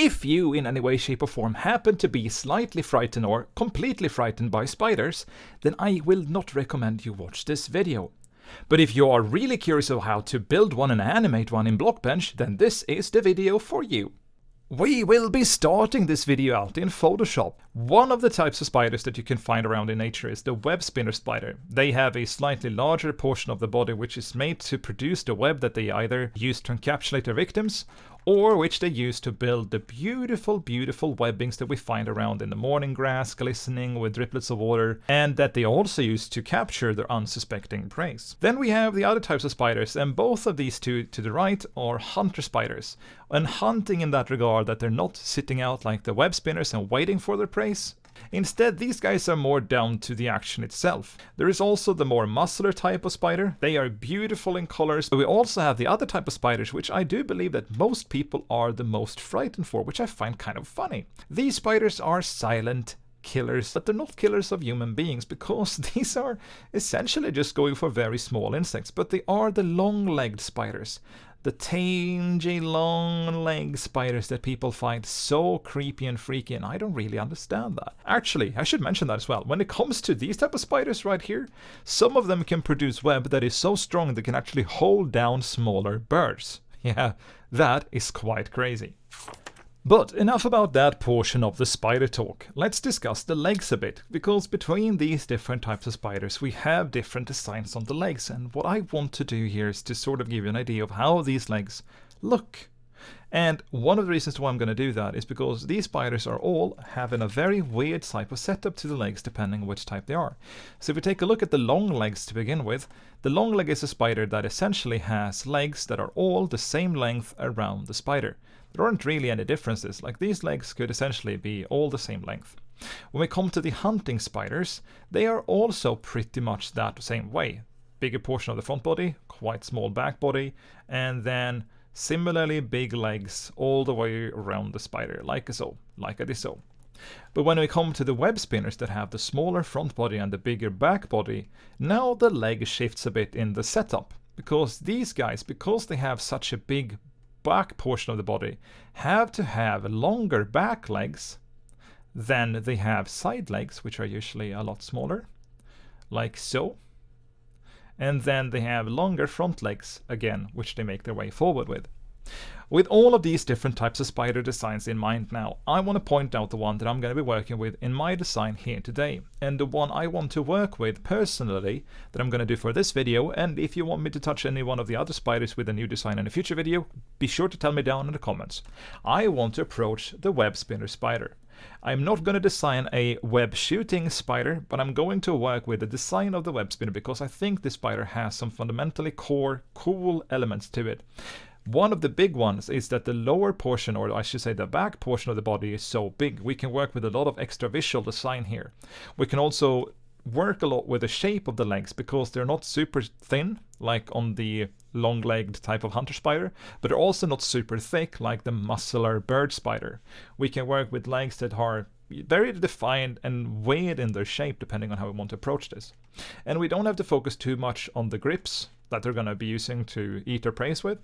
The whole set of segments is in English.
If you in any way, shape or form happen to be slightly frightened or completely frightened by spiders, then I will not recommend you watch this video. But if you are really curious of how to build one and animate one in Blockbench, then this is the video for you. We will be starting this video out in Photoshop. One of the types of spiders that you can find around in nature is the web spinner spider. They have a slightly larger portion of the body which is made to produce the web that they either use to encapsulate their victims or which they use to build the beautiful, beautiful webbings that we find around in the morning grass glistening with driplets of water, and that they also use to capture their unsuspecting prey. Then we have the other types of spiders, and both of these two to the right are hunter spiders. And hunting in that regard, that they're not sitting out like the web spinners and waiting for their prey. Instead, these guys are more down to the action itself. There is also the more muscular type of spider. They are beautiful in colors, but we also have the other type of spiders, which I do believe that most people are the most frightened for, which I find kind of funny. These spiders are silent killers, but they're not killers of human beings, because these are essentially just going for very small insects, but they are the long-legged spiders. The tangy, long-legged spiders that people find so creepy and freaky, and I don't really understand that. Actually, I should mention that as well. When it comes to these type of spiders right here, some of them can produce web that is so strong they can actually hold down smaller birds. Yeah, that is quite crazy. But enough about that portion of the spider talk. Let's discuss the legs a bit, because between these different types of spiders we have different designs on the legs, and what I want to do here is to sort of give you an idea of how these legs look. And one of the reasons why I'm going to do that is because these spiders are all having a very weird type of setup to the legs depending on which type they are. So if we take a look at the long legs to begin with, the long leg is a spider that essentially has legs that are all the same length around the spider. There aren't really any differences, like these legs could essentially be all the same length. When we come to the hunting spiders, they are also pretty much that same way. Bigger portion of the front body, quite small back body, and then similarly big legs all the way around the spider, like so, like so. But when we come to the web spinners that have the smaller front body and the bigger back body, now the leg shifts a bit in the setup, because these guys, because they have such a big back portion of the body, have to have longer back legs than they have side legs, which are usually a lot smaller, like so. And then they have longer front legs again, which they make their way forward with. With all of these different types of spider designs in mind now, I want to point out the one that I'm going to be working with in my design here today, and the one I want to work with personally that I'm going to do for this video. And if you want me to touch any one of the other spiders with a new design in a future video, be sure to tell me down in the comments. I want to approach the web spinner spider. I'm not going to design a web shooting spider, but I'm going to work with the design of the web spinner because I think this spider has some fundamentally core cool elements to it. One of the big ones is that the lower portion, or I should say the back portion of the body, is so big. We can work with a lot of extra visual design here. We can also work a lot with the shape of the legs because they're not super thin like on the long-legged type of hunter spider, but they're also not super thick like the muscular bird spider. We can work with legs that are very defined and weird in their shape depending on how we want to approach this. And we don't have to focus too much on the grips that they're going to be using to eat their prey with,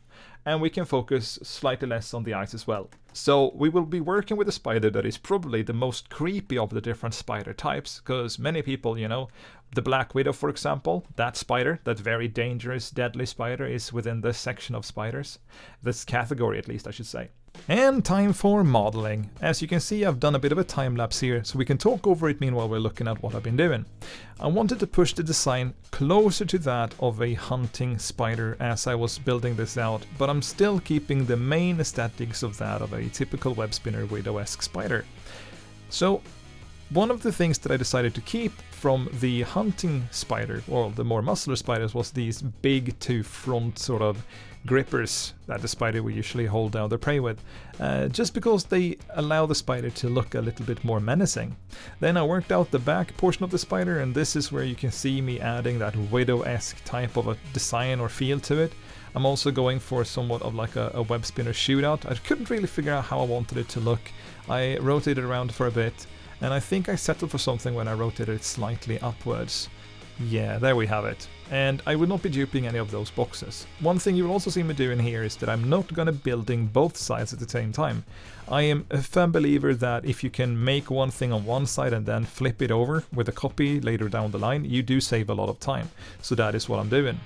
and we can focus slightly less on the eyes as well. So we will be working with a spider that is probably the most creepy of the different spider types, because many people, you know, the black widow for example, that spider, that very dangerous deadly spider, is within this section of spiders, this category at least I should say. And time for modeling. As you can see, I've done a bit of a time lapse here, so we can talk over it meanwhile we're looking at what I've been doing. I wanted to push the design closer to that of a hunting spider as I was building this out, but I'm still keeping the main aesthetics of that of a typical web spinner widow-esque spider. So one of the things that I decided to keep from the hunting spider, or the more muscular spiders, was these big two front sort of grippers that the spider will usually hold down their prey with, just because they allow the spider to look a little bit more menacing. Then I worked out the back portion of the spider, and this is where you can see me adding that widow-esque type of a design or feel to it. I'm also going for somewhat of like a web spinner shootout. I couldn't really figure out how I wanted it to look. I rotated around for a bit, and I think I settled for something when I rotated it slightly upwards. Yeah, there we have it. And I will not be duping any of those boxes. One thing you will also see me doing here is that I'm not gonna building both sides at the same time. I am a firm believer that if you can make one thing on one side and then flip it over with a copy later down the line, you do save a lot of time. So that is what I'm doing.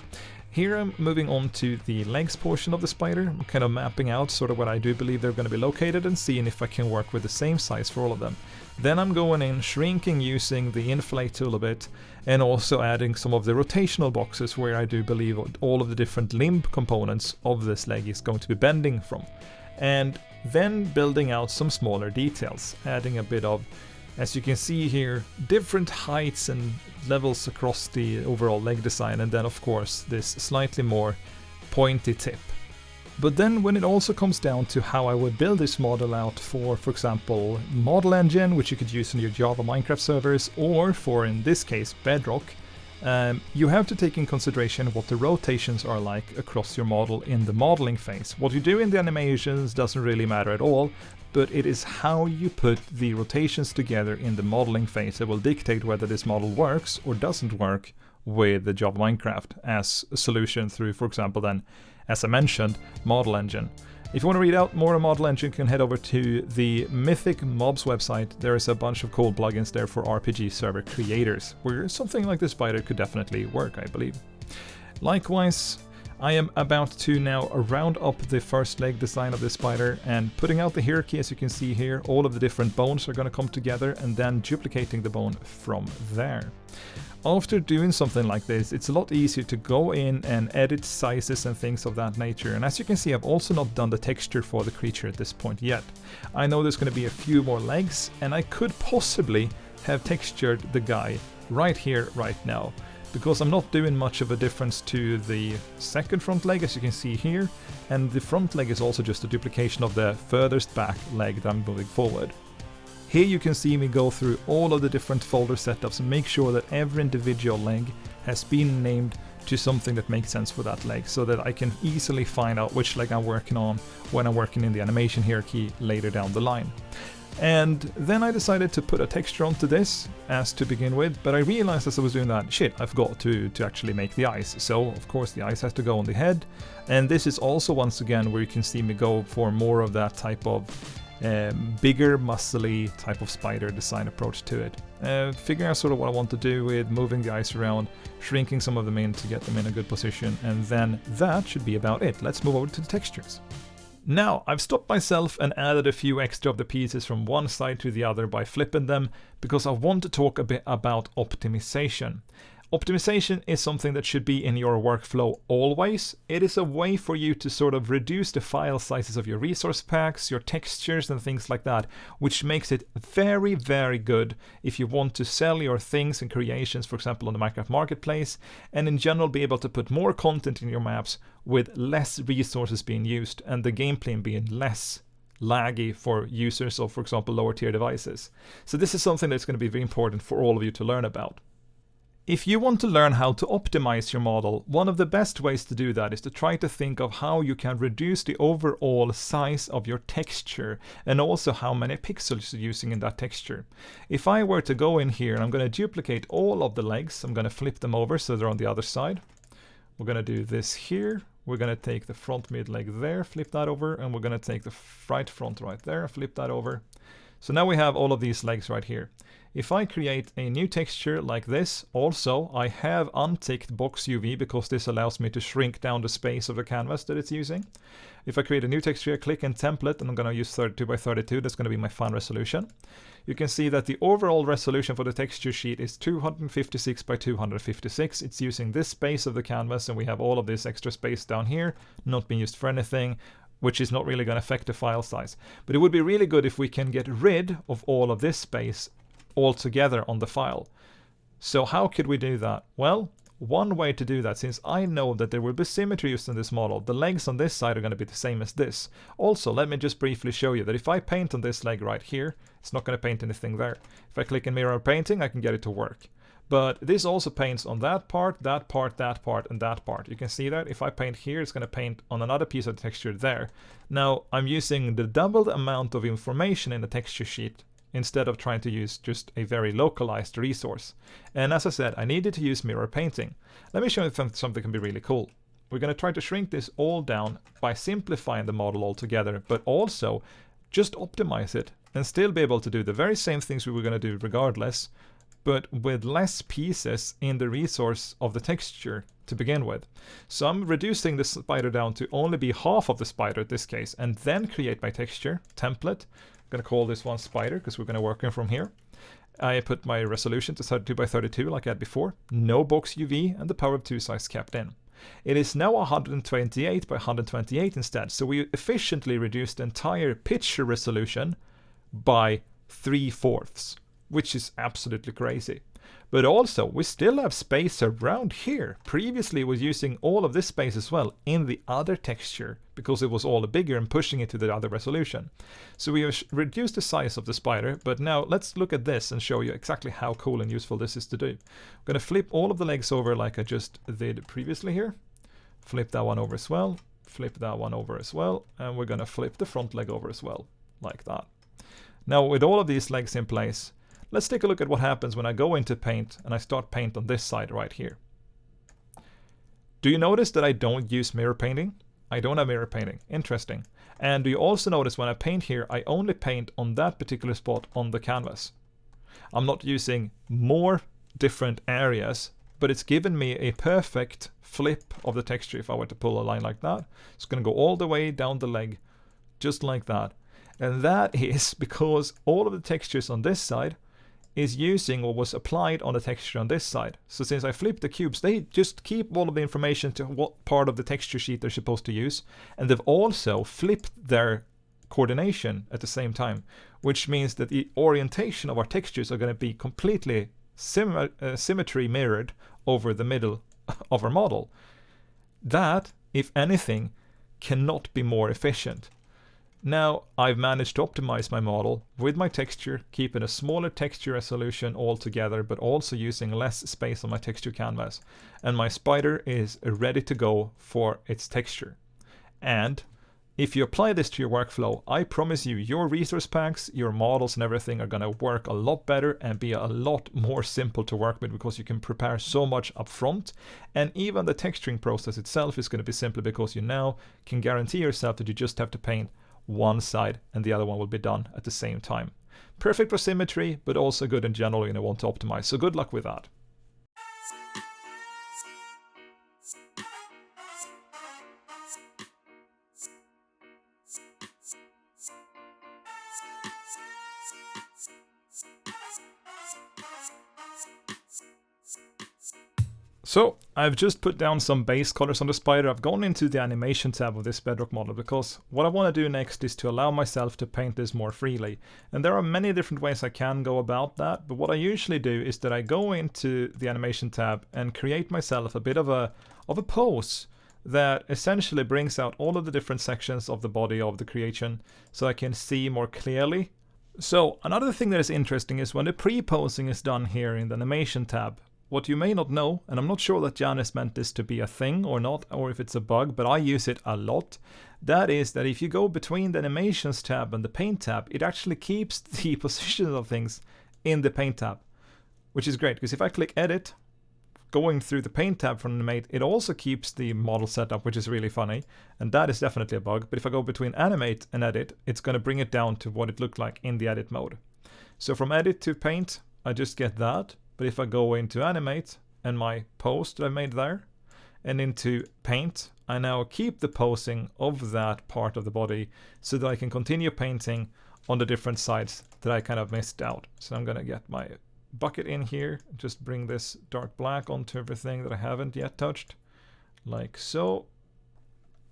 Here I'm moving on to the legs portion of the spider. I'm kind of mapping out sort of what I do believe they're going to be located and seeing if I can work with the same size for all of them. Then I'm going in, shrinking using the inflate tool a bit, and also adding some of the rotational boxes where I do believe all of the different limb components of this leg is going to be bending from. And then building out some smaller details, adding a bit of, as you can see here, different heights and levels across the overall leg design, and then of course this slightly more pointy tip. But then when it also comes down to how I would build this model out for example, Model Engine, which you could use in your Java Minecraft servers, or for, in this case, Bedrock, you have to take in consideration what the rotations are like across your model in the modeling phase. What you do in the animations doesn't really matter at all, but it is how you put the rotations together in the modeling phase that will dictate whether this model works or doesn't work with the Java Minecraft as a solution through, for example, then, as I mentioned, Model Engine. If you want to read out more on Model Engine, you can head over to the Mythic Mobs website. There is a bunch of cool plugins there for RPG server creators, where something like this spider could definitely work, I believe. Likewise, I am about to now round up the first leg design of this spider and putting out the hierarchy. As you can see here, all of the different bones are going to come together and then duplicating the bone from there. After doing something like this, it's a lot easier to go in and edit sizes and things of that nature. And as you can see, I've also not done the texture for the creature at this point yet. I know there's going to be a few more legs, and I could possibly have textured the guy right here, right now, because I'm not doing much of a difference to the second front leg, as you can see here, and the front leg is also just a duplication of the furthest back leg that I'm moving forward. Here you can see me go through all of the different folder setups and make sure that every individual leg has been named to something that makes sense for that leg, so that I can easily find out which leg I'm working on when I'm working in the animation hierarchy later down the line. And then I decided to put a texture onto this as to begin with, but I realized as I was doing that, shit, I've got to actually make the eyes. So of course the eyes has to go on the head, and this is also once again where you can see me go for more of that type of bigger, muscly type of spider design approach to it. Figuring out sort of what I want to do with moving the eyes around, shrinking some of them in to get them in a good position, and then that should be about it. Let's move over to the textures. Now, I've stopped myself and added a few extra of the pieces from one side to the other by flipping them, because I want to talk a bit about optimization. Optimization is something that should be in your workflow always. It is a way for you to sort of reduce the file sizes of your resource packs, your textures and things like that, which makes it very, very good if you want to sell your things and creations, for example, on the Minecraft Marketplace, and in general be able to put more content in your maps with less resources being used and the gameplay being less laggy for users of, for example, lower tier devices. So this is something that's going to be very important for all of you to learn about. If you want to learn how to optimize your model, one of the best ways to do that is to try to think of how you can reduce the overall size of your texture and also how many pixels you're using in that texture. If I were to go in here and I'm going to duplicate all of the legs, I'm going to flip them over so they're on the other side. We're going to do this here. We're going to take the front mid leg there, flip that over, and we're going to take the right front right there, flip that over. So now we have all of these legs right here. If I create a new texture like this, also I have unticked box UV because this allows me to shrink down the space of the canvas that it's using. If I create a new texture, click in template, and I'm going to use 32 by 32, that's going to be my fun resolution. You can see that the overall resolution for the texture sheet is 256 by 256. It's using this space of the canvas, and we have all of this extra space down here, not being used for anything, which is not really going to affect the file size. But it would be really good if we can get rid of all of this space altogether on the file. So how could we do that? Well, one way to do that, since I know that there will be symmetry used in this model, the legs on this side are going to be the same as this. Also, let me just briefly show you that if I paint on this leg right here, it's not going to paint anything there. If I click in mirror painting, I can get it to work. But this also paints on that part, that part, that part, and that part. You can see that if I paint here, it's going to paint on another piece of texture there. Now, I'm using the doubled amount of information in the texture sheet instead of trying to use just a very localized resource. And as I said, I needed to use mirror painting. Let me show you something can be really cool. We're going to try to shrink this all down by simplifying the model altogether, but also just optimize it and still be able to do the very same things we were going to do regardless, but with less pieces in the resource of the texture to begin with. So I'm reducing the spider down to only be half of the spider in this case, and then create my texture template. I'm going to call this one spider because we're going to work in from here. I put my resolution to 32 by 32 like I had before, no box UV, and the power of 2 size kept in. It is now 128 by 128 instead, so we efficiently reduced the entire picture resolution by 3/4, which is absolutely crazy. But also, we still have space around here. Previously, was using all of this space as well in the other texture because it was all bigger and pushing it to the other resolution. So we have reduced the size of the spider, but now let's look at this and show you exactly how cool and useful this is to do. I'm going to flip all of the legs over like I just did previously here. Flip that one over as well. Flip that one over as well. And we're going to flip the front leg over as well, like that. Now, with all of these legs in place, let's take a look at what happens when I go into paint and I start paint on this side right here. Do you notice that I don't use mirror painting? I don't have mirror painting. Interesting. And do you also notice when I paint here, I only paint on that particular spot on the canvas. I'm not using more different areas, but it's given me a perfect flip of the texture if I were to pull a line like that. It's going to go all the way down the leg, just like that. And that is because all of the textures on this side is using what was applied on the texture on this side. So since I flipped the cubes, they just keep all of the information to what part of the texture sheet they're supposed to use. And they've also flipped their coordination at the same time, which means that the orientation of our textures are going to be completely symmetry mirrored over the middle of our model. That, if anything, cannot be more efficient. Now I've managed to optimize my model with my texture, keeping a smaller texture resolution altogether, but also using less space on my texture canvas. And my spider is ready to go for its texture. And if you apply this to your workflow, I promise you, your resource packs, your models and everything are going to work a lot better and be a lot more simple to work with because you can prepare so much up front. And even the texturing process itself is going to be simpler because you now can guarantee yourself that you just have to paint one side and the other one will be done at the same time. Perfect for symmetry, but also good in general when you want to optimize. So good luck with that. So I've just put down some base colors on the spider. I've gone into the animation tab of this bedrock model because what I want to do next is to allow myself to paint this more freely. And there are many different ways I can go about that, but what I usually do is that I go into the animation tab and create myself a bit of a pose that essentially brings out all of the different sections of the body of the creation so I can see more clearly. So another thing that is interesting is when the pre-posing is done here in the animation tab, what you may not know, and I'm not sure that Janice meant this to be a thing or not, or if it's a bug, but I use it a lot, that is that if you go between the animations tab and the paint tab, it actually keeps the positions of things in the paint tab, which is great, because if I click edit, going through the paint tab from Animate, it also keeps the model setup, which is really funny, and that is definitely a bug. But if I go between Animate and Edit, it's going to bring it down to what it looked like in the edit mode. So from Edit to Paint, I just get that. But if I go into Animate and my pose that I made there, and into Paint, I now keep the posing of that part of the body so that I can continue painting on the different sides that I kind of missed out. So I'm going to get my bucket in here, just bring this dark black onto everything that I haven't yet touched, like so.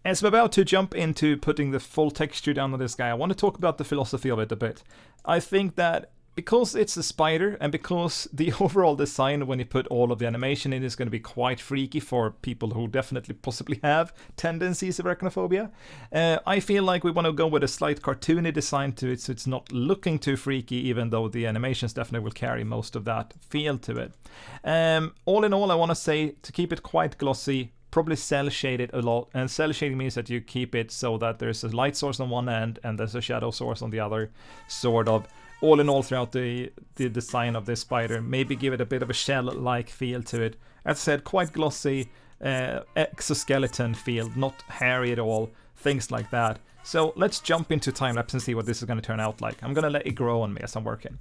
As I'm about to jump into putting the full texture down on this guy, I want to talk about the philosophy of it a bit. I think that because it's a spider and because the overall design when you put all of the animation in is going to be quite freaky for people who definitely possibly have tendencies of arachnophobia, I feel like we want to go with a slight cartoony design to it so it's not looking too freaky, even though the animations definitely will carry most of that feel to it. All in all, I want to say to keep it quite glossy, probably cell shade it a lot. And cell shading means that you keep it so that there's a light source on one end and there's a shadow source on the other, sort of. All in all, throughout the design of this spider, maybe give it a bit of a shell-like feel to it. As I said, quite glossy, exoskeleton feel, not hairy at all, things like that. So let's jump into time-lapse and see what this is going to turn out like. I'm going to let it grow on me as I'm working.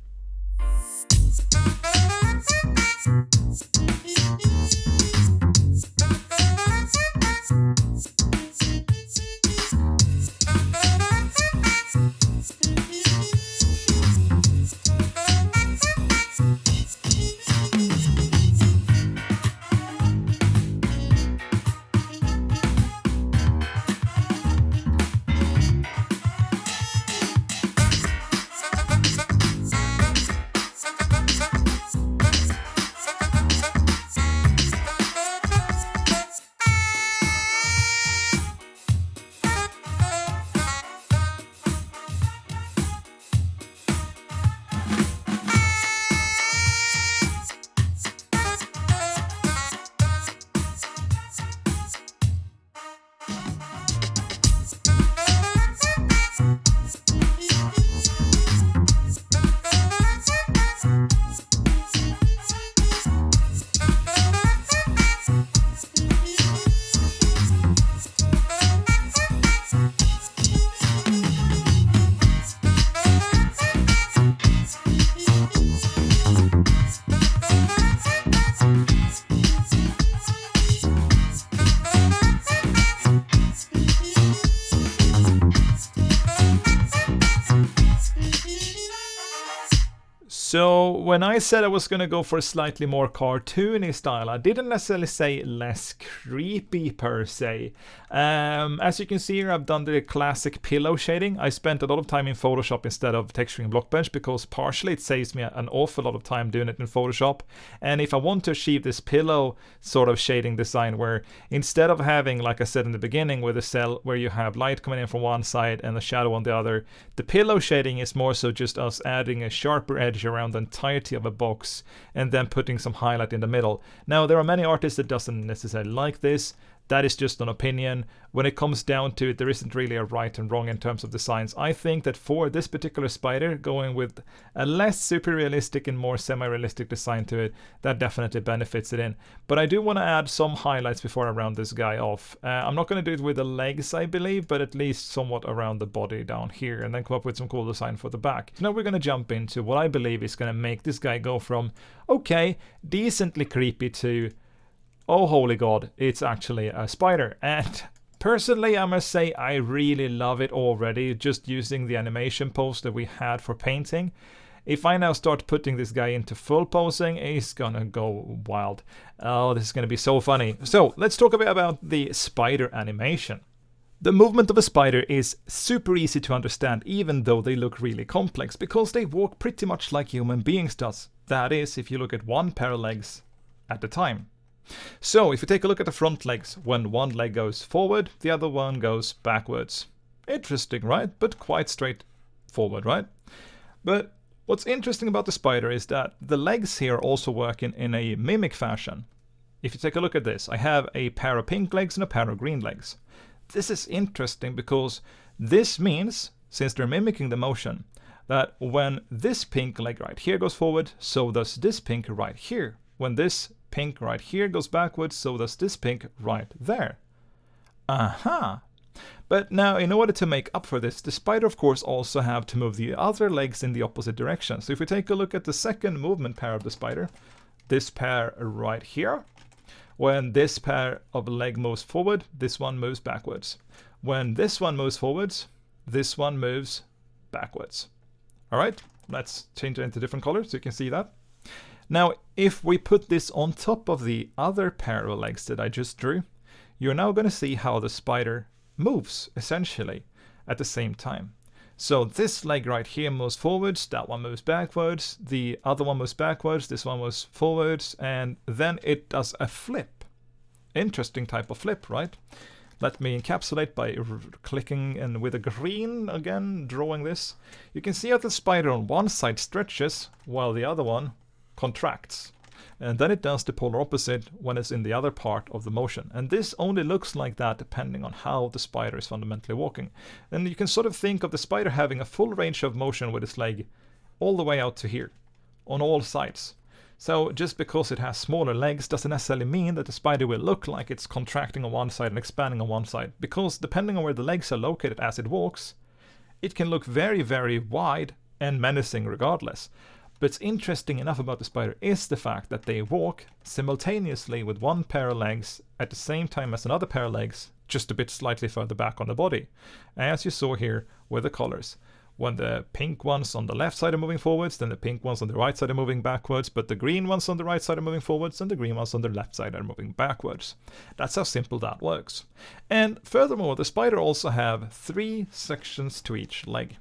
So when I said I was going to go for a slightly more cartoony style, I didn't necessarily say less creepy per se. As you can see here, I've done the classic pillow shading. I spent a lot of time in Photoshop instead of texturing Blockbench because partially it saves me an awful lot of time doing it in Photoshop. And if I want to achieve this pillow sort of shading design where instead of having, like I said in the beginning, with a cell where you have light coming in from one side and the shadow on the other, the pillow shading is more so just us adding a sharper edge around the entirety of a box and then putting some highlight in the middle. Now, there are many artists that doesn't necessarily like this. That is just an opinion. When it comes down to it, there isn't really a right and wrong in terms of designs. I think that for this particular spider, going with a less super realistic and more semi-realistic design to it, that definitely benefits it in. But I do want to add some highlights before I round this guy off. I'm not going to do it with the legs, I believe, but at least somewhat around the body down here, and then come up with some cool design for the back. So now we're going to jump into what I believe is going to make this guy go from, okay, decently creepy to, oh holy god, it's actually a spider. And personally, I must say I really love it already, just using the animation pose that we had for painting. If I now start putting this guy into full posing, he's gonna go wild. Oh, this is gonna be so funny. So let's talk a bit about the spider animation. The movement of a spider is super easy to understand, even though they look really complex, because they walk pretty much like human beings does. That is, if you look at one pair of legs at a time. So if you take a look at the front legs, when one leg goes forward, the other one goes backwards. Interesting, right? But quite straightforward, right? But what's interesting about the spider is that the legs here also work in a mimic fashion. If you take a look at this, I have a pair of pink legs and a pair of green legs. This is interesting because this means, since they're mimicking the motion, that when this pink leg right here goes forward, so does this pink right here. When this pink right here goes backwards, so does this pink right there. Aha! But now, in order to make up for this, the spider of course also have to move the other legs in the opposite direction. So if we take a look at the second movement pair of the spider, this pair right here, when this pair of leg moves forward, this one moves backwards. When this one moves forwards, this one moves backwards. Alright, let's change it into different colors so you can see that. Now, if we put this on top of the other pair of legs that I just drew, you're now going to see how the spider moves, essentially, at the same time. So this leg right here moves forwards, that one moves backwards, the other one moves backwards, this one moves forwards, and then it does a flip. Interesting type of flip, right? Let me encapsulate by clicking and with a green, again, drawing this. You can see how the spider on one side stretches, while the other one contracts. and then it does the polar opposite when it's in the other part of the motion. And this only looks like that depending on how the spider is fundamentally walking. And you can sort of think of the spider having a full range of motion with its leg all the way out to here, on all sides. So just because it has smaller legs doesn't necessarily mean that the spider will look like it's contracting on one side and expanding on one side, because depending on where the legs are located as it walks, it can look very, very wide and menacing regardless. But interesting enough about the spider is the fact that they walk simultaneously with one pair of legs at the same time as another pair of legs, just a bit slightly further back on the body, as you saw here with the colors. When the pink ones on the left side are moving forwards, then the pink ones on the right side are moving backwards, but the green ones on the right side are moving forwards, and the green ones on the left side are moving backwards. That's how simple that works. And furthermore, the spider also have 3 sections to each leg.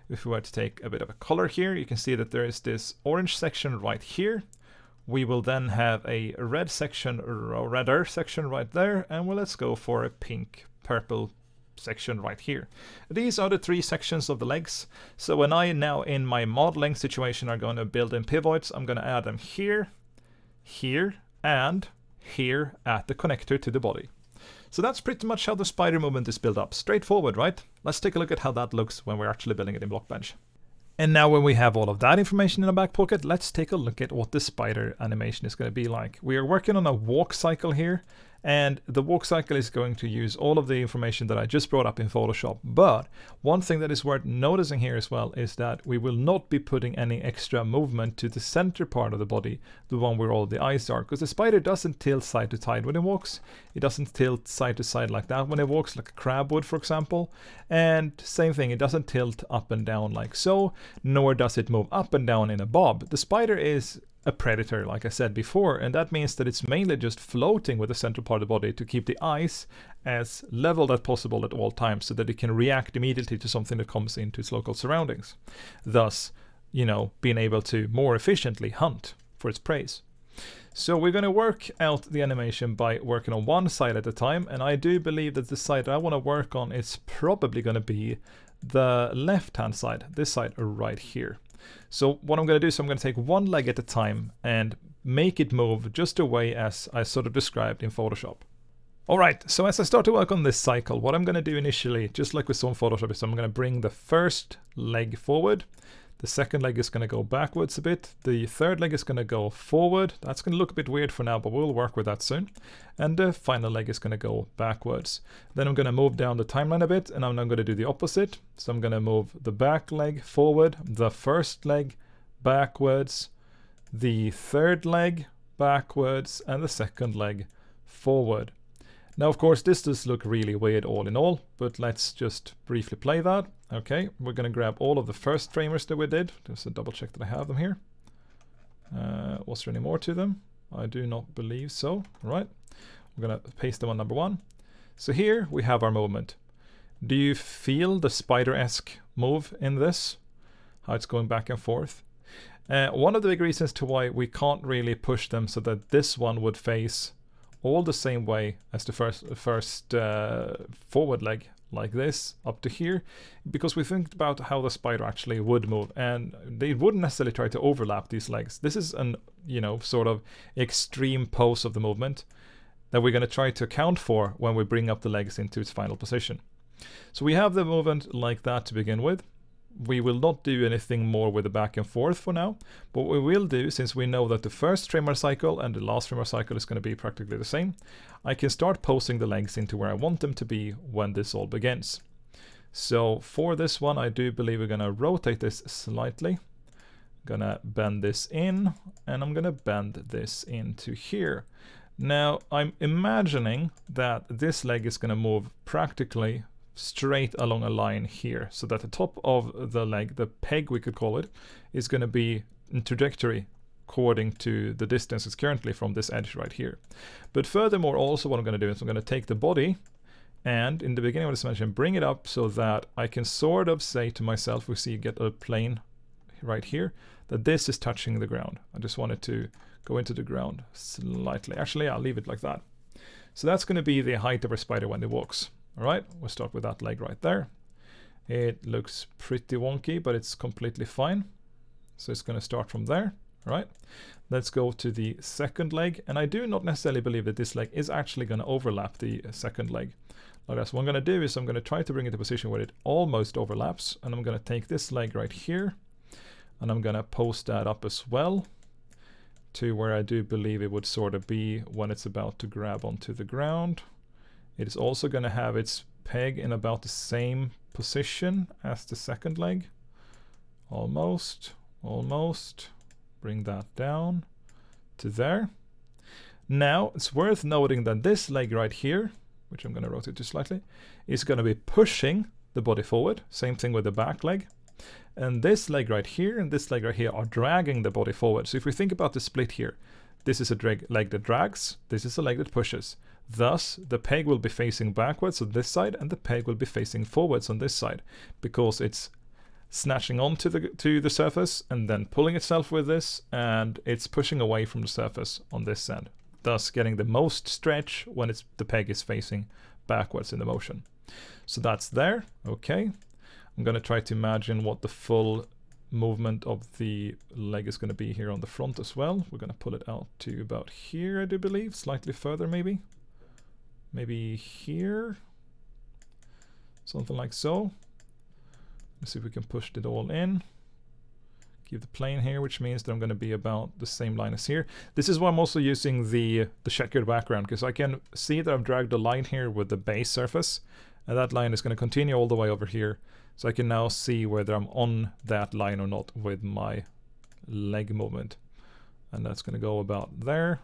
If we were to take a bit of a color here, you can see that there is this orange section right here. We will then have a red section, or redder section right there, and well, let's go for a pink, purple section right here. These are the 3 sections of the legs. So when I now in my modeling situation are going to build in pivots, I'm going to add them here, here, and here at the connector to the body. So that's pretty much how the spider movement is built up. Straightforward, right? Let's take a look at how that looks when we're actually building it in Blockbench. And now when we have all of that information in our back pocket, let's take a look at what the spider animation is going to be like. We are working on a walk cycle here, and the walk cycle is going to use all of the information that I just brought up in Photoshop. But one thing that is worth noticing here as well is that we will not be putting any extra movement to the center part of the body, the one where all the eyes are, because the spider doesn't tilt side to side when it walks. It doesn't tilt side to side like that when it walks, like a crab would, for example. And same thing, it doesn't tilt up and down like so, nor does it move up and down in a bob. The spider is a predator, like I said before, and that means that it's mainly just floating with the central part of the body to keep the eyes as leveled as possible at all times so that it can react immediately to something that comes into its local surroundings. Thus, you know, being able to more efficiently hunt for its prey. So we're going to work out the animation by working on one side at a time, and I do believe that the side that I want to work on is probably going to be the left-hand side, this side right here. So what I'm going to do is I'm going to take one leg at a time and make it move just the way as I sort of described in Photoshop. Alright, so as I start to work on this cycle, what I'm going to do initially, just like we saw in Photoshop, is I'm going to bring the first leg forward. The second leg is going to go backwards a bit. The third leg is going to go forward. That's going to look a bit weird for now, but we'll work with that soon. And the final leg is going to go backwards. Then I'm going to move down the timeline a bit, and I'm now going to do the opposite. So I'm going to move the back leg forward, the first leg backwards, the third leg backwards, and the second leg forward. Now, of course, this does look really weird all in all, but let's just briefly play that. Okay, we're going to grab all of the first framers that we did, just to double check that I have them here. Was there any more to them? I do not believe so. All right, we're going to paste them on number 1. So here we have our movement. Do you feel the spider-esque move in this? How it's going back and forth? One of the big reasons to why we can't really push them so that this one would face all the same way as the first forward leg, like this, up to here, because we think about how the spider actually would move, and they wouldn't necessarily try to overlap these legs. This is an, you know, sort of extreme pose of the movement that we're going to try to account for when we bring up the legs into its final position. So we have the movement like that to begin with. We will not do anything more with the back and forth for now, but what we will do, since we know that the first trimmer cycle and the last trimmer cycle is going to be practically the same, I can start posing the legs into where I want them to be when this all begins. So for this one, I do believe we're going to rotate this slightly. I'm going to bend this in, and I'm going to bend this into here. Now, I'm imagining that this leg is going to move practically straight along a line here, so that the top of the leg, the peg we could call it, is going to be in trajectory according to the distance it's currently from this edge right here. But furthermore, also what I'm going to do is I'm going to take the body and in the beginning of this animation bring it up so that I can sort of say to myself, we see you get a plane right here, that this is touching the ground. I just wanted to go into the ground slightly. Actually, I'll leave it like that. So that's going to be the height of our spider when it walks. Alright, we'll start with that leg right there. It looks pretty wonky, but it's completely fine. So it's going to start from there. All right, let's go to the second leg. And I do not necessarily believe that this leg is actually going to overlap the second leg. Like that. So what I'm going to do is I'm going to try to bring it to a position where it almost overlaps. And I'm going to take this leg right here. And I'm going to post that up as well to where I do believe it would sort of be when it's about to grab onto the ground. It is also going to have its peg in about the same position as the second leg. Almost. Bring that down to there. Now, it's worth noting that this leg right here, which I'm going to rotate just slightly, is going to be pushing the body forward. Same thing with the back leg. And this leg right here and this leg right here are dragging the body forward. So if we think about the split here, this is a leg that drags, this is a leg that pushes. Thus, the peg will be facing backwards on this side and the peg will be facing forwards on this side, because it's snatching onto the surface and then pulling itself with this, and it's pushing away from the surface on this end, thus getting the most stretch when the peg is facing backwards in the motion. So that's there. Okay. I'm going to try to imagine what the full movement of the leg is going to be here on the front as well. We're going to pull it out to about here, I do believe, slightly further maybe. Maybe here. Something like so. Let's see if we can push it all in. Keep the plane here, which means that I'm going to be about the same line as here. This is why I'm also using the checkered background, because I can see that I've dragged a line here with the base surface, and that line is going to continue all the way over here. So I can now see whether I'm on that line or not with my leg movement. And that's going to go about there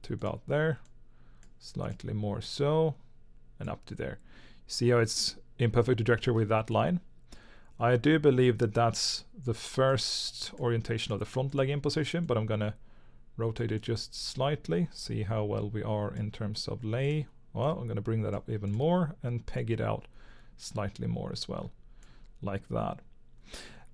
to about there, slightly more so, and up to there. See how it's in perfect trajectory with that line? I do believe that that's the first orientation of the front leg in position, but I'm going to rotate it just slightly, see how well we are in terms of lay. Well, I'm going to bring that up even more and peg it out slightly more as well, like that.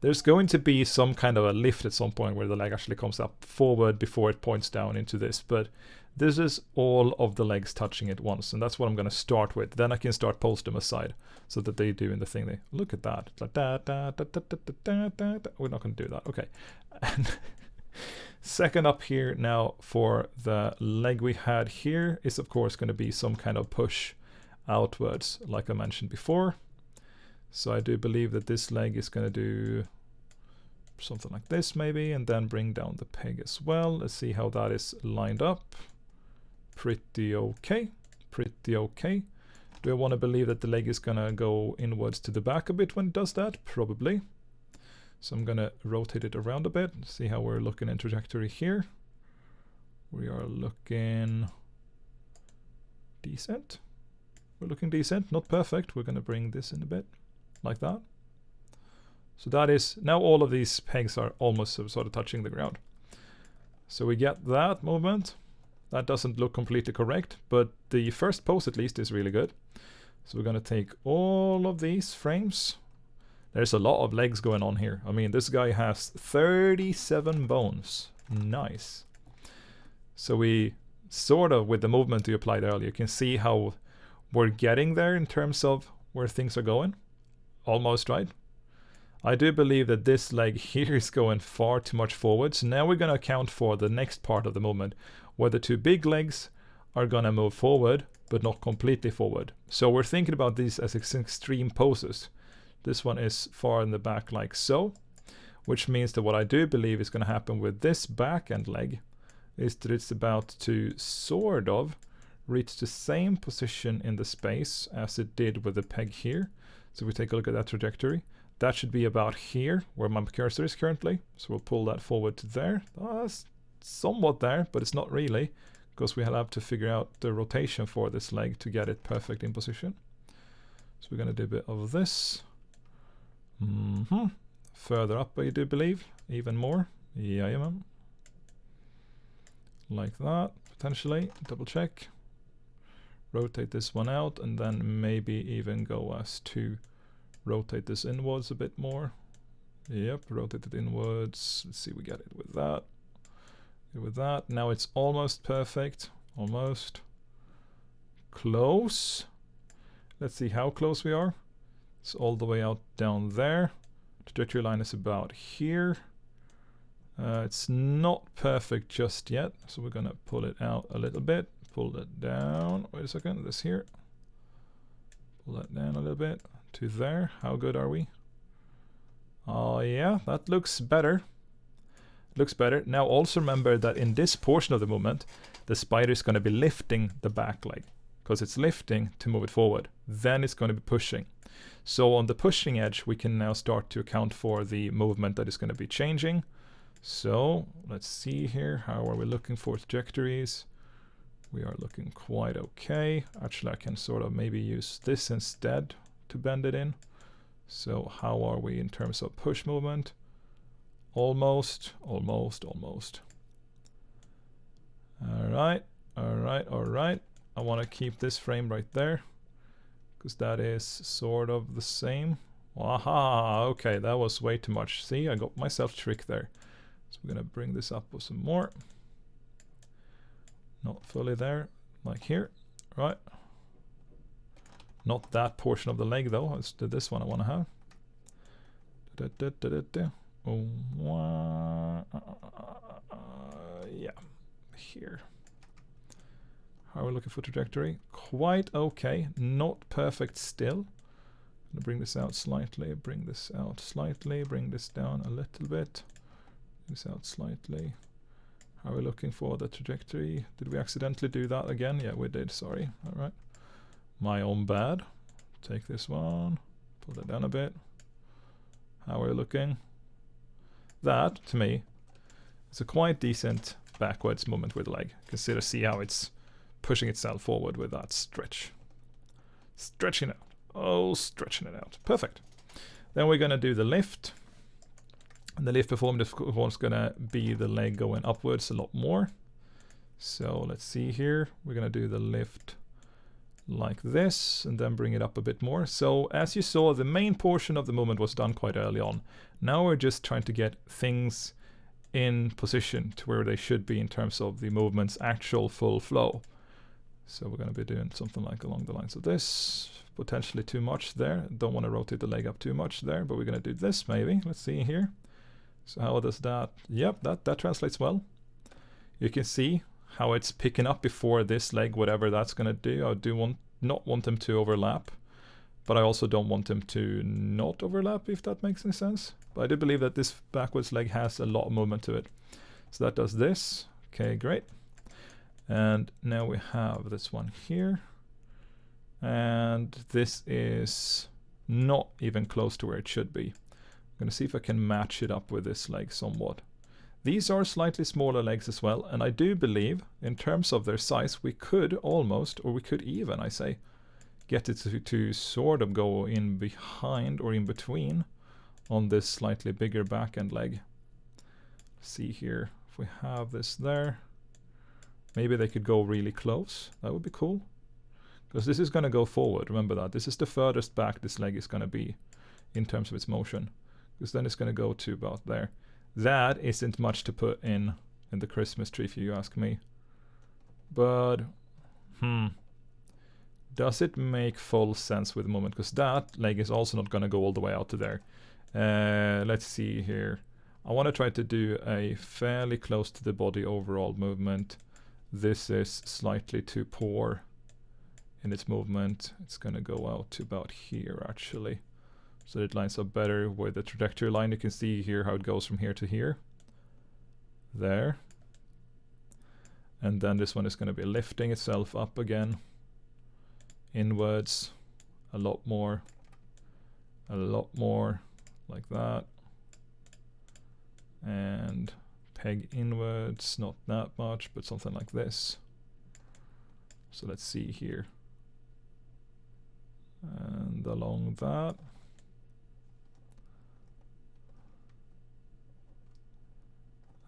There's going to be some kind of a lift at some point where the leg actually comes up forward before it points down into this, but this is all of the legs touching at once, and that's what I'm going to start with. Then I can start post them aside so that they do in the thing. They look at that. It's like da, da, da, da, da, da, da, da. We're not going to do that. Okay. And second up here now for the leg we had here is of course going to be some kind of push outwards, like I mentioned before. So I do believe that this leg is going to do something like this maybe, and then bring down the peg as well. Let's see how that is lined up. Pretty okay. Pretty okay. Do I want to believe that the leg is going to go inwards to the back a bit when it does that? Probably. So I'm going to rotate it around a bit, see how we're looking in trajectory here. We are looking decent. We're looking decent, not perfect. We're going to bring this in a bit, like that. So that is, now all of these pegs are almost sort of touching the ground. So we get that movement. That doesn't look completely correct, but the first pose at least is really good. So we're going to take all of these frames. There's a lot of legs going on here. I mean, this guy has 37 bones. Nice. So we sort of, with the movement you applied earlier, can see how we're getting there in terms of where things are going. Almost right. I do believe that this leg here is going far too much forward. So now we're going to account for the next part of the movement, where the two big legs are going to move forward, but not completely forward. So we're thinking about these as extreme poses. This one is far in the back like so, which means that what I do believe is going to happen with this back end leg is that it's about to sort of reach the same position in the space as it did with the peg here. So if we take a look at that trajectory, that should be about here where my cursor is currently. So we'll pull that forward to there. That's somewhat there, but it's not really, because we have to figure out the rotation for this leg to get it perfect in position. So we're going to do a bit of this. Further up, I do believe, even more. Yeah, like that, potentially. Double check. Rotate this one out, and then maybe even go as to rotate this inwards a bit more. Yep, rotate it inwards. Let's see, we get it with that. With that, now it's almost perfect. Almost. Close. Let's see how close we are. It's all the way out down there. Trajectory line is about here. It's not perfect just yet, so we're gonna pull it out a little bit, pull that down. Wait a second, this here. Pull that down a little bit to there. How good are we? Oh yeah, that looks better. Looks better. Now also remember that in this portion of the movement, the spider is going to be lifting the back leg, because it's lifting to move it forward. Then it's going to be pushing. So on the pushing edge, we can now start to account for the movement that is going to be changing. So let's see here. How are we looking for trajectories? We are looking quite okay. Actually, I can sort of maybe use this instead to bend it in. So how are we in terms of push movement? Almost, almost, almost. All right, all right, all right. I want to keep this frame right there, because that is sort of the same. Aha, okay, that was way too much. See, I got myself tricked there. So we're going to bring this up with some more. Not fully there, like here, right? Not that portion of the leg though, it's this one I want to have. Yeah, here. How are we looking for trajectory? Quite okay, not perfect still. I'm gonna bring this out slightly, bring this out slightly, bring this down a little bit. Bring this out slightly. How are we looking for the trajectory? Did we accidentally do that again? Yeah, we did, sorry. All right. My own bad. Take this one, pull that down a bit. How are we looking? That, to me, is a quite decent backwards movement with the leg. Consider, see how it's pushing itself forward with that stretch. Stretching it out. Oh, stretching it out. Perfect. Then we're going to do the lift. And the lift performance, of course, is going to be the leg going upwards a lot more. So let's see here. We're going to do the lift like this and then bring it up a bit more. So as you saw, the main portion of the movement was done quite early on. Now we're just trying to get things in position to where they should be in terms of the movement's actual full flow. So we're going to be doing something like along the lines of this. Potentially too much there. Don't want to rotate the leg up too much there, but we're going to do this maybe. Let's see here. So how does that? Yep, that translates well. You can see how it's picking up before this leg, whatever that's going to do. I do not want them to overlap, but I also don't want them to not overlap, if that makes any sense. But I do believe that this backwards leg has a lot of movement to it. So that does this. Okay, great. And now we have this one here. And this is not even close to where it should be. I'm going to see if I can match it up with this leg somewhat. These are slightly smaller legs as well, and I do believe, in terms of their size, we could almost, or we could even, I say, get it to sort of go in behind or in between on this slightly bigger back end leg. See here, if we have this there, maybe they could go really close. That would be cool. Because this is going to go forward, remember that. This is the furthest back this leg is going to be in terms of its motion. Because then it's going to go to about there. That isn't much to put in the Christmas tree, if you ask me. But, does it make full sense with the movement? Because that leg is also not going to go all the way out to there. Let's see here. I want to try to do a fairly close to the body overall movement. This is slightly too poor in its movement. It's going to go out to about here, actually. So it lines up better with the trajectory line. You can see here how it goes from here to here. There. And then this one is going to be lifting itself up again. Inwards. A lot more. A lot more. Like that. And peg inwards. Not that much, but something like this. So let's see here. And along that.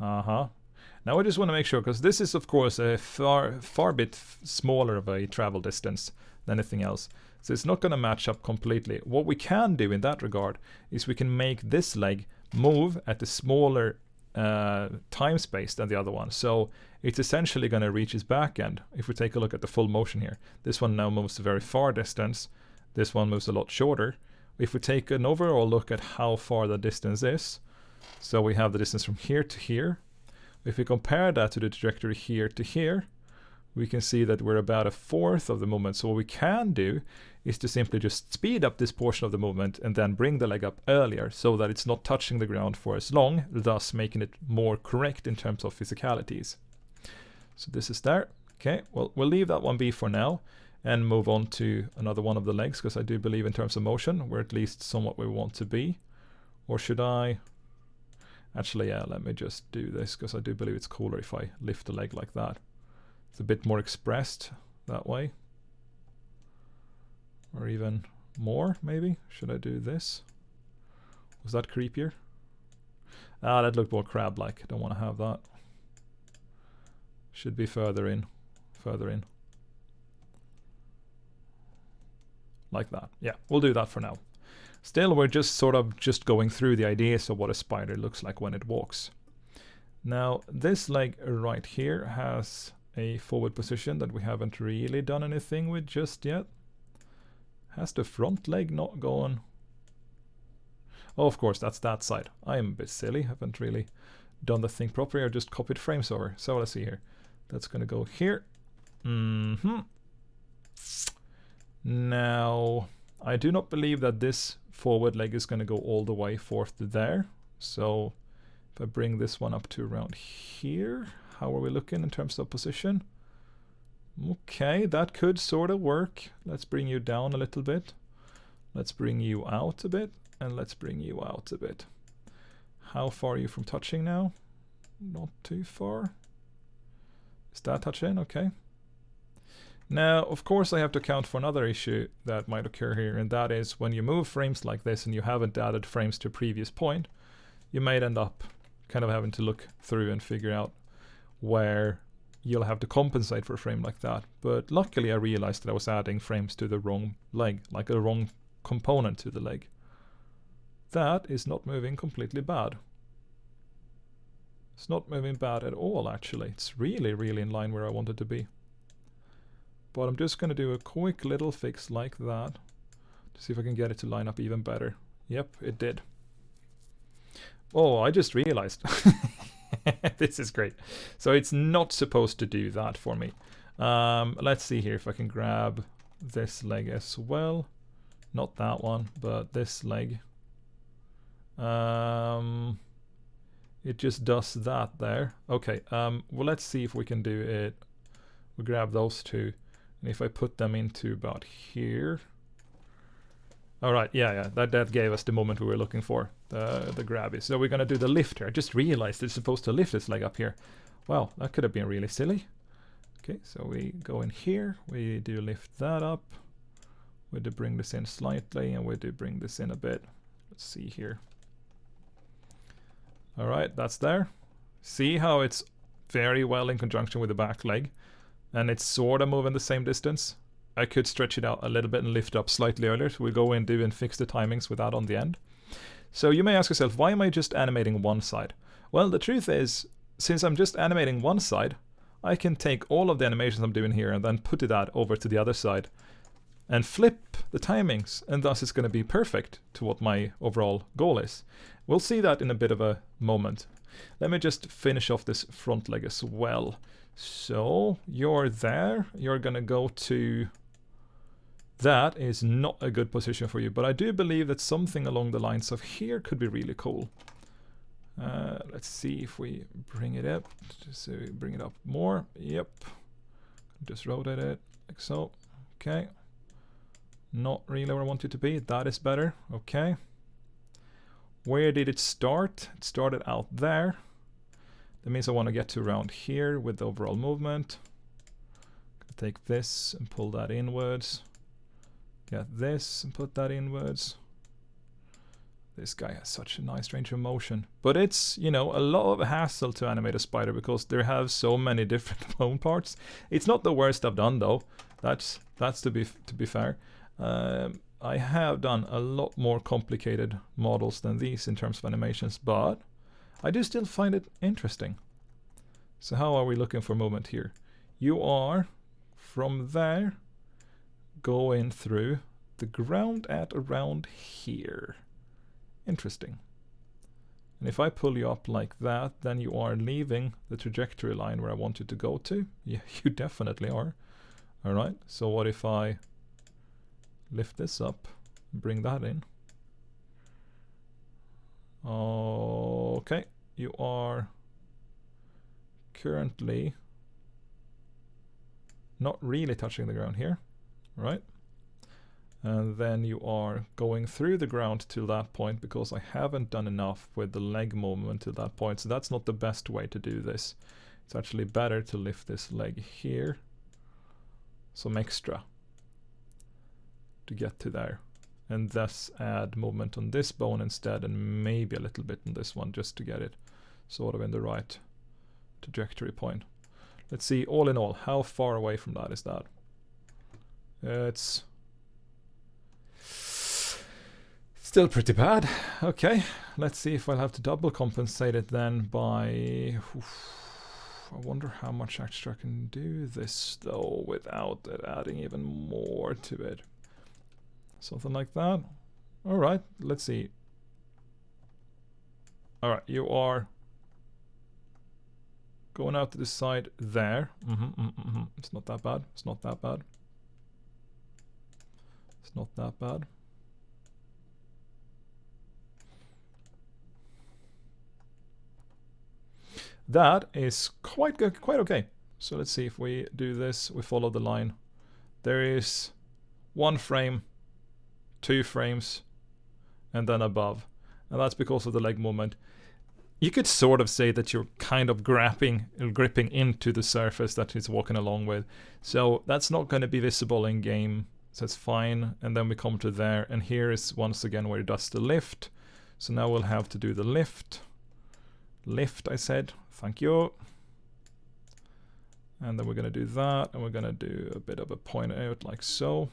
Now I just want to make sure, because this is of course a far bit smaller of a travel distance than anything else. So it's not going to match up completely. What we can do in that regard is we can make this leg move at a smaller time space than the other one. So it's essentially going to reach its back end. If we take a look at the full motion here, this one now moves a very far distance. This one moves a lot shorter. If we take an overall look at how far the distance is, So we have the distance from here to here. If we compare that to the trajectory here to here, we can see that we're about 1/4 of the movement. So what we can do is to simply just speed up this portion of the movement and then bring the leg up earlier so that it's not touching the ground for as long, thus making it more correct in terms of physicalities. So this is there. Okay, well, we'll leave that one be for now and move on to another one of the legs, because I do believe in terms of motion, we're at least somewhat where we want to be. Or should I? Actually, yeah, let me just do this, because I do believe it's cooler if I lift the leg like that. It's a bit more expressed that way. Or even more, maybe. Should I do this? Was that creepier? Ah, that looked more crab-like. I don't want to have that. Should be further in. Further in. Like that. Yeah, we'll do that for now. Still, we're just sort of just going through the ideas of what a spider looks like when it walks. Now, this leg right here has a forward position that we haven't really done anything with just yet. Has the front leg not gone? Oh, of course, that's that side. I am a bit silly. Haven't really done the thing properly. I just copied frames over. So let's see here. That's going to go here. Now, I do not believe that this forward leg is going to go all the way forth to there. So if I bring this one up to around here, how are we looking in terms of position? Okay, that could sort of work. Let's bring you down a little bit. Let's bring you out a bit. And let's bring you out a bit. How far are you from touching now? Not too far. Is that touching? Okay. Now, of course, I have to account for another issue that might occur here, and that is when you move frames like this and you haven't added frames to a previous point, you might end up kind of having to look through and figure out where you'll have to compensate for a frame like that. But luckily I realized that I was adding frames to the wrong leg, like the wrong component to the leg. That is not moving completely bad. It's not moving bad at all, actually. It's really, really in line where I want it to be. But I'm just going to do a quick little fix like that to see if I can get it to line up even better. Yep, it did. Oh, I just realized. This is great. So it's not supposed to do that for me. Let's see here if I can grab this leg as well. Not that one, but this leg. It just does that there. Okay, well, let's see if we can do it. We grab those two. And if I put them into about here. All right, yeah, that gave us the moment we were looking for, the grabby. So we're going to do the lift here. I just realized it's supposed to lift this leg up here. Wow, that could have been really silly. Okay, so we go in here. We do lift that up. We do bring this in slightly, and we do bring this in a bit. Let's see here. All right, that's there. See how it's very well in conjunction with the back leg, and it's sort of moving the same distance. I could stretch it out a little bit and lift it up slightly earlier. So we'll go in, do and fix the timings with that on the end. So you may ask yourself, why am I just animating one side? Well, the truth is, since I'm just animating one side, I can take all of the animations I'm doing here and then put that over to the other side and flip the timings, and thus it's going to be perfect to what my overall goal is. We'll see that in a bit of a moment. Let me just finish off this front leg as well. So you're there, you're going to go to... That is not a good position for you, but I do believe that something along the lines of here could be really cool. Let's see if we bring it up. Just so we bring it up more. Yep. Just rotate it like so. Okay. Not really where I want it to be. That is better. Okay. Where did it start? It started out there. That means I want to get to around here with the overall movement. Take this and pull that inwards. Get this and put that inwards. This guy has such a nice range of motion. But it's, you know, a lot of hassle to animate a spider because they have so many different bone parts. It's not the worst I've done though. That's to be fair. I have done a lot more complicated models than these in terms of animations, but I do still find it interesting. So how are we looking for movement here? You are from there going through the ground at around here. Interesting. And if I pull you up like that, then you are leaving the trajectory line where I want you to go to. Yeah, you definitely are. All right, so what if I lift this up and bring that in? Okay, you are currently not really touching the ground here, right? And then you are going through the ground to that point because I haven't done enough with the leg movement to that point. So that's not the best way to do this. It's actually better to lift this leg here, some extra to get to there. And thus add movement on this bone instead, and maybe a little bit on this one just to get it sort of in the right trajectory point. Let's see, all in all, how far away from that is that? It's still pretty bad. Okay, let's see if I'll have to double compensate it then by... I wonder how much extra I can do this though without it adding even more to it. Something like that. All right, let's see. All right, you are going out to the side there. It's not that bad. It's not that bad. It's not that bad. That is quite good, quite okay. So let's see if we do this. We follow the line. There is 1 frame, 2 frames, and then above. And that's because of the leg movement. You could sort of say that you're kind of gripping into the surface that he's walking along with. So that's not going to be visible in game. So it's fine. And then we come to there. And here is once again where he does the lift. So now we'll have to do the lift. Lift, I said. Thank you. And then we're going to do that. And we're going to do a bit of a point out like so.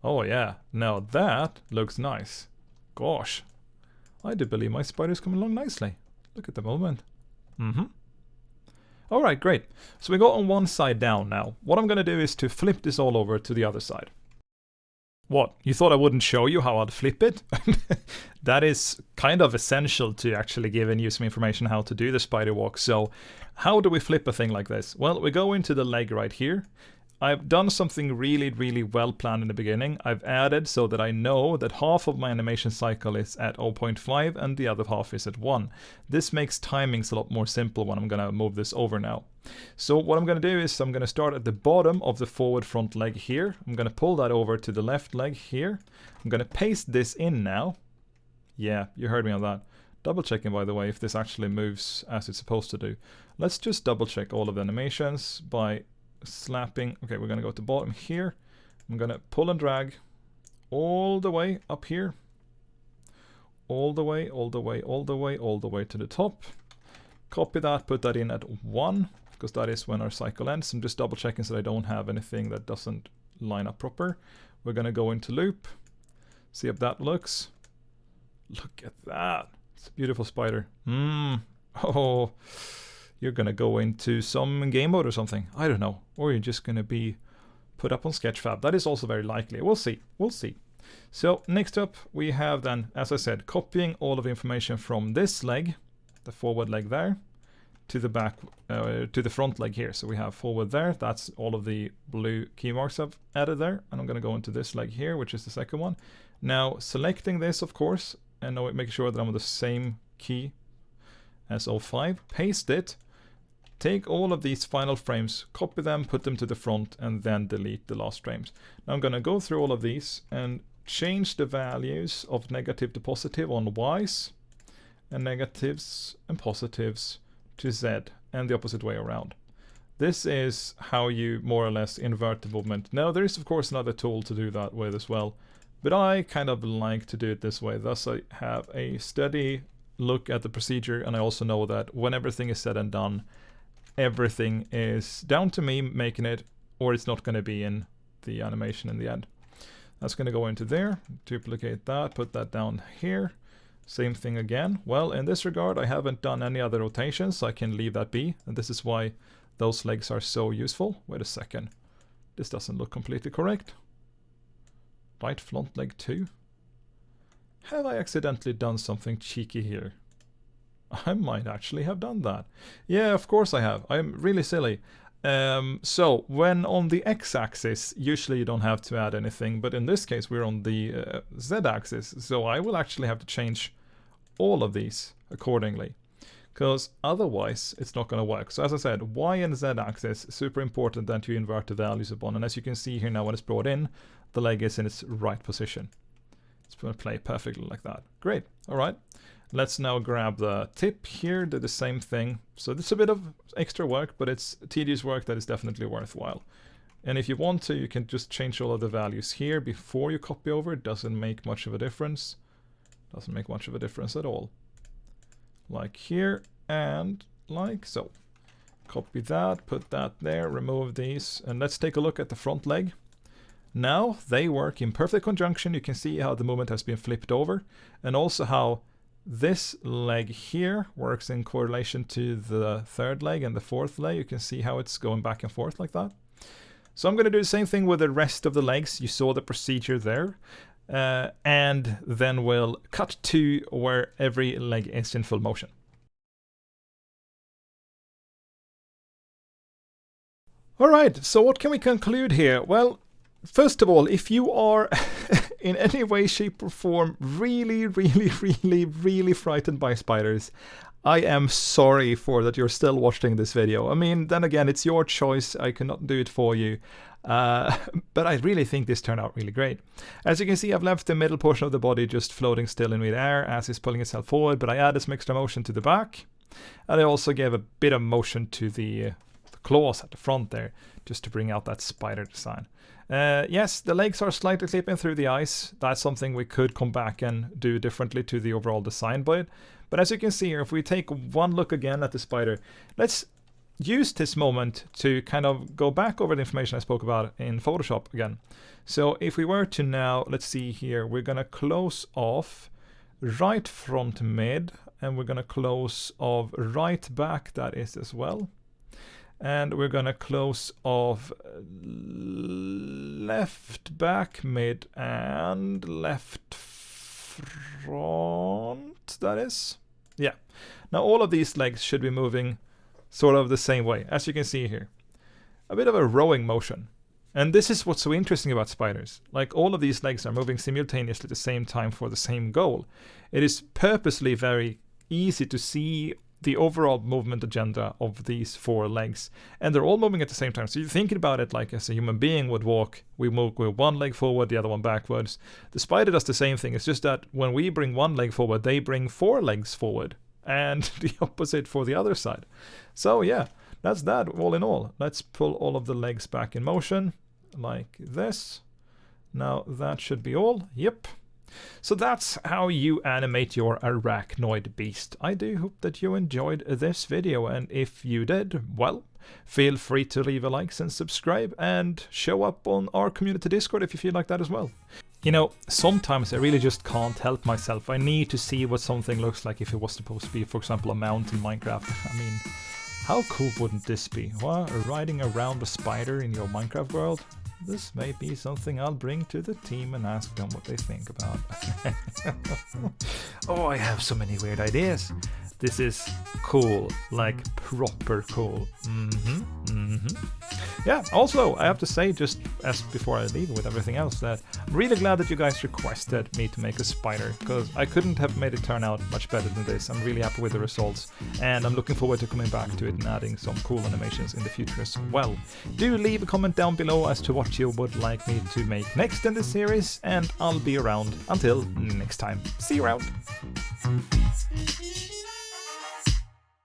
Oh yeah, now that looks nice. Gosh, I do believe my spider's coming along nicely. Look at the movement. Alright, great. So we got on one side down now. What I'm going to do is to flip this all over to the other side. What? You thought I wouldn't show you how I'd flip it? That is kind of essential to actually giving you some information how to do the spider walk. So how do we flip a thing like this? Well, we go into the leg right here. I've done something really, really well planned in the beginning. I've added so that I know that half of my animation cycle is at 0.5 and the other half is at 1. This makes timings a lot more simple when I'm going to move this over now. So what I'm going to do is I'm going to start at the bottom of the forward front leg here. I'm going to pull that over to the left leg here. I'm going to paste this in now. Yeah, you heard me on that. Double checking, by the way, if this actually moves as it's supposed to do. Let's just double check all of the animations by slapping. Okay, we're going to go to the bottom here. I'm going to pull and drag all the way up here. All the way, all the way, all the way, all the way to the top. Copy that, put that in at 1, because that is when our cycle ends. I'm just double checking so that I don't have anything that doesn't line up proper. We're going to go into loop. See if that looks. Look at that. It's a beautiful spider. Oh. You're going to go into some game mode or something. I don't know. Or you're just going to be put up on Sketchfab. That is also very likely. We'll see. We'll see. So next up, we have then, as I said, copying all of the information from this leg, the forward leg there, to the back, to the front leg here. So we have forward there. That's all of the blue key marks I've added there. And I'm going to go into this leg here, which is the second one. Now, selecting this, of course, and make sure that I'm on the same key as 05. Paste it. Take all of these final frames, copy them, put them to the front, and then delete the last frames. Now I'm going to go through all of these and change the values of negative to positive on Y's, and negatives and positives to Z, and the opposite way around. This is how you more or less invert the movement. Now there is of course another tool to do that with as well, but I kind of like to do it this way. Thus I have a steady look at the procedure, and I also know that when everything is said and done, everything is down to me making it, or it's not going to be in the animation in the end. That's going to go into there, duplicate that, put that down here. Same thing again. Well, in this regard, I haven't done any other rotations, so I can leave that be. And this is why those legs are so useful. Wait a second. This doesn't look completely correct. Right front leg 2. Have I accidentally done something cheeky here? I might actually have done that. Yeah, of course I have. I'm really silly. So when on the x-axis, usually you don't have to add anything, but in this case we're on the z-axis, so I will actually have to change all of these accordingly, because otherwise it's not going to work. So as I said, y and z-axis, super important that you invert the values upon, and as you can see here now when it's brought in, the leg is in its right position. It's going to play perfectly like that. Great. All right. Let's now grab the tip here, do the same thing. So it's a bit of extra work, but it's tedious work that is definitely worthwhile. And if you want to, you can just change all of the values here before you copy over. It doesn't make much of a difference. Doesn't make much of a difference at all. Like here and like so. Copy that, put that there, remove these, and let's take a look at the front leg. Now they work in perfect conjunction. You can see how the movement has been flipped over, and also how this leg here works in correlation to the third leg and the fourth leg. You can see how it's going back and forth like that. So I'm going to do the same thing with the rest of the legs. You saw the procedure there. And then we'll cut to where every leg is in full motion. Alright, so what can we conclude here? Well, first of all, if you are in any way, shape or form really frightened by spiders, I am sorry for that you're still watching this video. I mean, then again, it's your choice. I cannot do it for you. But I really think this turned out really great. As you can see, I've left the middle portion of the body just floating still in midair as it's pulling itself forward, but I added some extra motion to the back. And I also gave a bit of motion to the claws at the front there, just to bring out that spider design. Yes, the legs are slightly clipping through the ice. That's something we could come back and do differently to the overall design but as you can see here, if we take one look again at the spider, let's use this moment to kind of go back over the information I spoke about in Photoshop again. So if we were to now, let's see here, we're going to close off right front mid, and we're going to close off right back, that is as well. And we're going to close off left back mid and left front, that is. Yeah. Now all of these legs should be moving sort of the same way, as you can see here. A bit of a rowing motion. And this is what's so interesting about spiders. Like, all of these legs are moving simultaneously at the same time for the same goal. It is purposely very easy to see the overall movement agenda of these four legs, and they're all moving at the same time. So you're thinking about it like as a human being would walk, we move with one leg forward, the other one backwards. The spider does the same thing. It's just that when we bring one leg forward, they bring four legs forward, and the opposite for the other side. So yeah, that's that all in all. Let's pull all of the legs back in motion like this. Now that should be all. Yep. So that's how you animate your arachnoid beast. I do hope that you enjoyed this video, and if you did, well, feel free to leave a like and subscribe, and show up on our community Discord if you feel like that as well. You know, sometimes I really just can't help myself. I need to see what something looks like if it was supposed to be, for example, a mount in Minecraft. I mean, how cool wouldn't this be? Well, riding around a spider in your Minecraft world? This may be something I'll bring to the team and ask them what they think about. Oh, I have so many weird ideas. This is cool, like proper cool. Yeah, also, I have to say, just as before I leave with everything else, that I'm really glad that you guys requested me to make a spider, because I couldn't have made it turn out much better than this. I'm really happy with the results, and I'm looking forward to coming back to it and adding some cool animations in the future as well. Do leave a comment down below as to what you would like me to make next in this series, and I'll be around until next time. See you around!